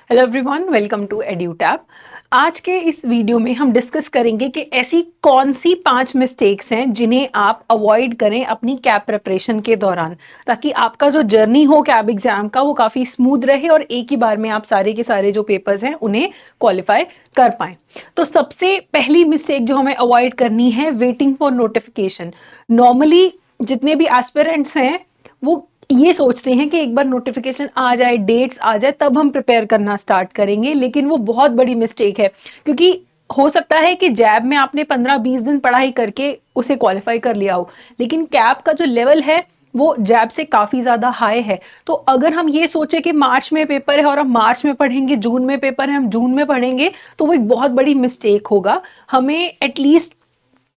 Hello everyone, welcome to Edutab. आज के इस वीडियो में हम डिस्कस करेंगे कि ऐसी कौन सी 5 मिस्टेक्स हैं जिन्हें आप अवॉइड करें अपनी कैब प्रिपरेशन के दौरान, ताकि आपका जो जर्नी हो कैब एग्जाम का वो काफ़ी स्मूथ रहे और एक ही बार में आप सारे के सारे जो पेपर्स हैं उन्हें क्वालिफाई कर पाएं। तो सबसे पहली मिस्टेक जो हमें अवॉइड करनी है, वेटिंग फॉर नोटिफिकेशन। नॉर्मली जितने भी एस्पिरेंट्स हैं वो ये सोचते हैं कि एक बार नोटिफिकेशन आ जाए, डेट्स आ जाए, तब हम प्रिपेयर करना स्टार्ट करेंगे, लेकिन वो बहुत बड़ी मिस्टेक है। क्योंकि हो सकता है कि जैब में आपने 15-20 दिन पढ़ाई करके उसे क्वालिफाई कर लिया हो, लेकिन कैब का जो लेवल है वो जैब से काफी ज्यादा हाई है। तो अगर हम ये सोचे कि मार्च में पेपर है और हम मार्च में पढ़ेंगे, जून में पेपर है हम जून में पढ़ेंगे, तो वो एक बहुत बड़ी मिस्टेक होगा। हमें एटलीस्ट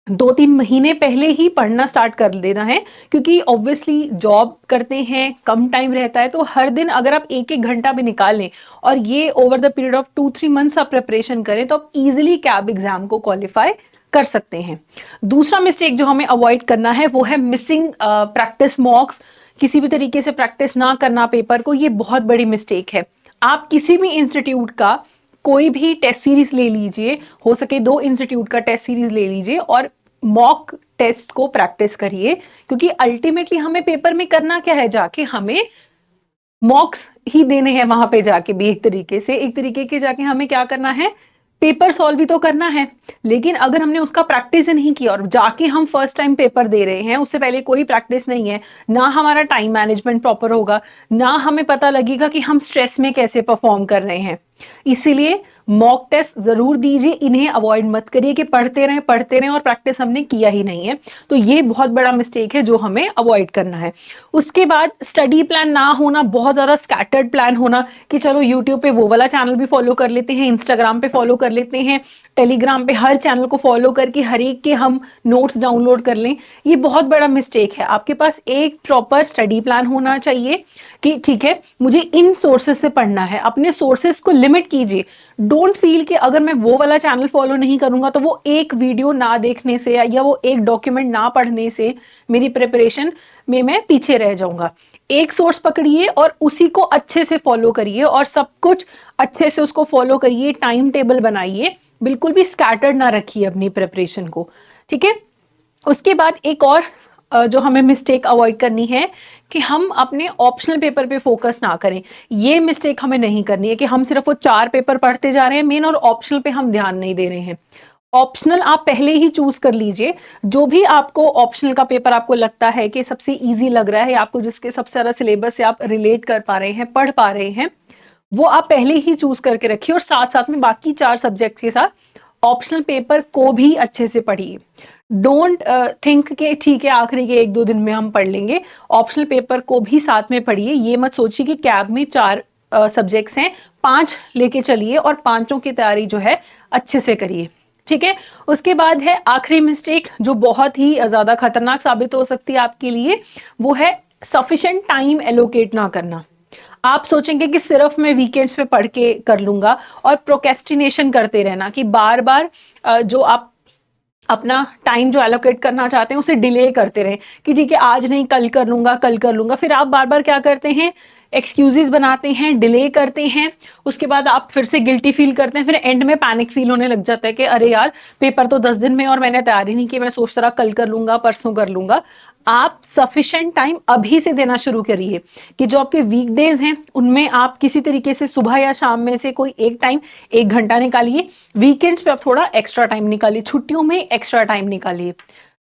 2-3 महीने पहले ही पढ़ना स्टार्ट कर देना है, क्योंकि ऑब्वियसली जॉब करते हैं, कम टाइम रहता है, तो हर दिन अगर आप 1-1 घंटा भी निकालें और ये over the period of 2-3 months आप प्रिपरेशन करें, तो आप इजीली कैब एग्जाम को क्वालिफाई कर सकते हैं। दूसरा मिस्टेक जो हमें अवॉइड करना है वो है मिसिंग प्रैक्टिस मॉक्स। किसी भी तरीके से प्रैक्टिस ना करना पेपर को, ये बहुत बड़ी मिस्टेक है। आप किसी भी इंस्टीट्यूट का कोई भी टेस्ट सीरीज ले लीजिए, हो सके 2 इंस्टीट्यूट का टेस्ट सीरीज ले लीजिए और मॉक टेस्ट को प्रैक्टिस करिए, क्योंकि अल्टीमेटली हमें पेपर में करना क्या है, जाके हमें मॉक्स ही देने हैं। वहां पे जाके भी एक तरीके के जाके हमें क्या करना है, पेपर सॉल्व भी तो करना है। लेकिन अगर हमने उसका प्रैक्टिस नहीं किया और जाके हम फर्स्ट टाइम पेपर दे रहे हैं, उससे पहले कोई प्रैक्टिस नहीं है, ना हमारा टाइम मैनेजमेंट प्रॉपर होगा, ना हमें पता लगेगा कि हम स्ट्रेस में कैसे परफॉर्म कर रहे हैं। इसीलिए मॉक टेस्ट जरूर दीजिए, इन्हें अवॉइड मत करिए कि पढ़ते रहें और प्रैक्टिस हमने किया ही नहीं है। तो ये बहुत बड़ा मिस्टेक है जो हमें अवॉइड करना है। उसके बाद स्टडी प्लान ना होना, बहुत ज्यादा स्कैटर्ड प्लान होना कि चलो यूट्यूब पे वो वाला चैनल भी फॉलो कर लेते हैं, इंस्टाग्राम पे फॉलो कर लेते हैं, टेलीग्राम पे हर चैनल को फॉलो करके हर एक के हम नोट्स डाउनलोड कर लें। ये बहुत बड़ा मिस्टेक है। आपके पास एक प्रॉपर स्टडी प्लान होना चाहिए कि ठीक है, मुझे इन सोर्सेस से पढ़ना है। अपने सोर्सेस को लिमिट कीजिए। डोंट फील कि अगर मैं वो वाला चैनल फॉलो नहीं करूंगा तो वो एक वीडियो ना देखने से या वो एक डॉक्यूमेंट ना पढ़ने से मेरी प्रिपरेशन में मैं पीछे रह जाऊंगा। एक सोर्स पकड़िए और उसी को अच्छे से फॉलो करिए और सब कुछ अच्छे से उसको फॉलो करिए, टाइम टेबल बनाइए, बिल्कुल भी स्कैटर्ड ना रखिए अपनी प्रिपरेशन को। ठीक है। उसके बाद एक और जो हमें मिस्टेक अवॉइड करनी है कि हम अपने ऑप्शनल पेपर पे फोकस ना करें। ये मिस्टेक हमें नहीं करनी है कि हम सिर्फ वो 4 पेपर पढ़ते जा रहे हैं मेन, और ऑप्शनल पे हम ध्यान नहीं दे रहे हैं। ऑप्शनल आप पहले ही चूज कर लीजिए। जो भी आपको ऑप्शनल का पेपर आपको लगता है कि सबसे इजी लग रहा है, आपको जिसके सबसे ज्यादा सिलेबस से आप रिलेट कर पा रहे हैं, पढ़ पा रहे हैं, वो आप पहले ही चूज करके रखिए और साथ साथ में बाकी 4 सब्जेक्ट्स के साथ ऑप्शनल पेपर को भी अच्छे से पढ़िए। डोंट थिंक कि ठीक है आखिरी के 1-2 दिन में हम पढ़ लेंगे। ऑप्शनल पेपर को भी साथ में पढ़िए। ये मत सोचिए कि कैब में 4 सब्जेक्ट्स हैं, 5 लेके चलिए और पांचों की तैयारी जो है अच्छे से करिए। ठीक है। उसके बाद है आखिरी मिस्टेक जो बहुत ही ज्यादा खतरनाक साबित हो सकती है आपके लिए, वो है सफिशिएंट टाइम एलोकेट ना करना। आप सोचेंगे कि सिर्फ मैं वीकेंड्स पे पढ़ के कर लूंगा और प्रोकेस्टिनेशन करते रहना कि बार बार जो आप अपना टाइम जो एलोकेट करना चाहते हैं उसे डिले करते रहें कि ठीक है आज नहीं कल कर लूंगा, कल कर लूंगा। फिर आप बार बार क्या करते हैं, एक्सक्यूजेस बनाते हैं, डिले करते हैं। उसके बाद आप फिर से गिल्टी फील करते हैं, फिर एंड में पैनिक फील होने लग जाता है कि अरे यार पेपर तो 10 दिन में और मैंने तैयारी नहीं की, मैं सोचता रहा कल कर लूंगा, परसों कर लूंगा। आप सफिशिएंट टाइम अभी से देना शुरू करिए कि जो आपके वीकडेज हैं उनमें आप किसी तरीके से सुबह या शाम में से कोई एक टाइम 1 घंटा निकालिए। वीकेंड्स पे आप थोड़ा एक्स्ट्रा टाइम निकालिए, छुट्टियों में एक्स्ट्रा टाइम निकालिए।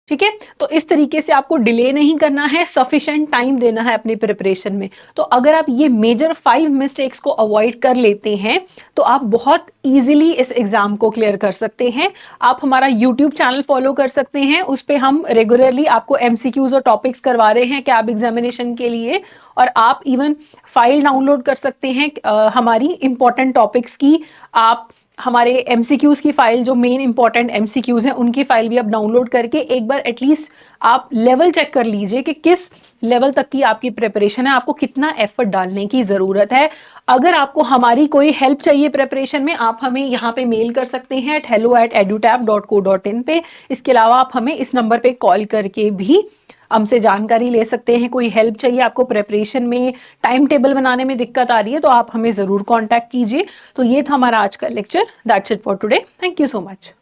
ठीक है। तो इस तरीके से आपको डिले नहीं करना है, सफिशिएंट टाइम देना है अपनी प्रिपरेशन में। तो अगर आप ये मेजर 5 मिस्टेक्स को अवॉइड कर लेते हैं तो आप बहुत इजीली इस एग्जाम को क्लियर कर सकते हैं। आप हमारा यूट्यूब चैनल फॉलो कर सकते हैं, उस पर हम रेगुलरली आपको एमसीक्यूज और टॉपिक्स करवा रहे हैं कैब एग्जामिनेशन के लिए। और आप इवन फाइल डाउनलोड कर सकते हैं हमारी इंपॉर्टेंट टॉपिक्स की। आप हमारे एमसीक्यूज की फाइल, जो मेन इंपॉर्टेंट एमसीक्यूज हैं उनकी फाइल भी आप डाउनलोड करके एक बार एटलीस्ट आप लेवल चेक कर लीजिए कि किस लेवल तक की आपकी प्रिपरेशन है, आपको कितना एफर्ट डालने की जरूरत है। अगर आपको हमारी कोई हेल्प चाहिए प्रिपरेशन में, आप हमें यहाँ पे मेल कर सकते हैं hello@edutab.co.in पे। इसके अलावा आप हमें इस नंबर पे कॉल करके भी हमसे जानकारी ले सकते हैं। कोई हेल्प चाहिए आपको प्रिपरेशन में, टाइम टेबल बनाने में दिक्कत आ रही है, तो आप हमें ज़रूर कॉन्टैक्ट कीजिए। तो ये था हमारा आज का lecture. That's it for today. Thank you so much.